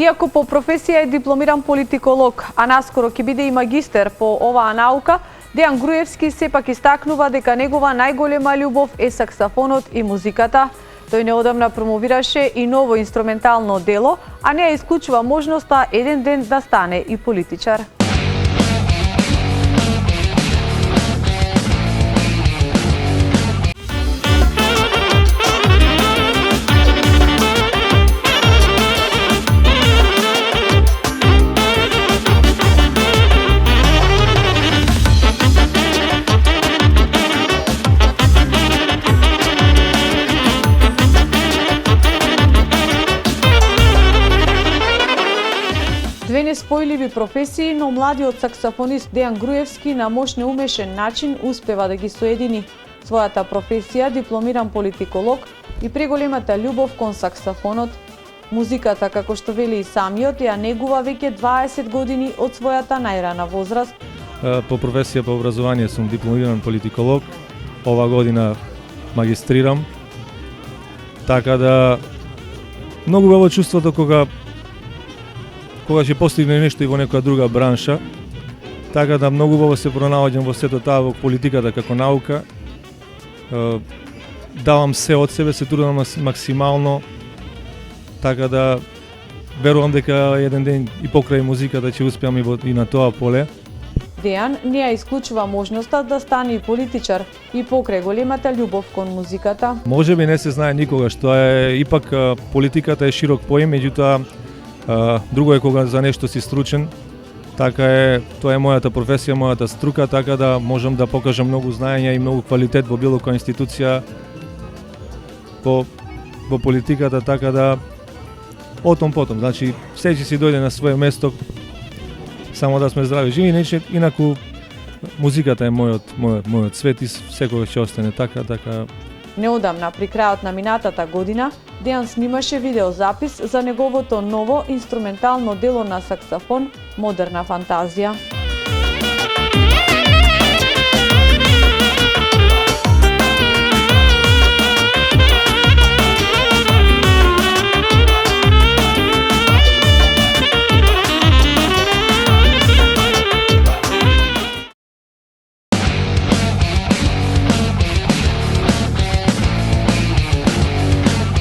Иако по професија е дипломиран политиколог, а наскоро ќе биде и магистер по оваа наука, Дејан Груевски сепак истакнува дека негова најголема љубов е саксофонот и музиката. Тој неодамна промовираше и ново инструментално дело, а не ја исклучува можноста еден ден да стане и политичар. Две неспојливи професии, но младиот саксофонист Дејан Груевски на мош неумешен начин успева да ги соедини својата професија, дипломиран политиколог, и преголемата љубов кон саксофонот. Музиката, како што вели и самиот, ја негува веќе 20 години од својата најрана возраст. По професија, по образование сум дипломиран политиколог. Ова година магистрирам. Така да многу вело чувството кога ќе постигне нешто и во некоја друга бранша, така да многу убаво се пронаоѓам во сето таа, во политиката како наука. Давам се од себе, се трудам максимално, така да верувам дека еден ден и покрај музиката ќе успеам и на тоа поле. Дејан не ја исклучува можноста да стане и политичар и покрај големата љубов кон музиката. Можеби не се знае никогаш, тоа е ипак политиката е широк поим, меѓутоа друго е кога за нешто си стручен, така е, тоа е мојата професија, мојата струка, така да можам да покажам многу знаење и многу квалитет во било која институција во политиката, така да отом потом, значи секој си дојде на своје место, само да сме здрави живи, инаку музиката е мојот свет и секогаш ќе остане така. Неодамна, при крајот на минатата година, Дејан снимаше видеозапис за неговото ново инструментално дело на саксофон «Модерна фантазија».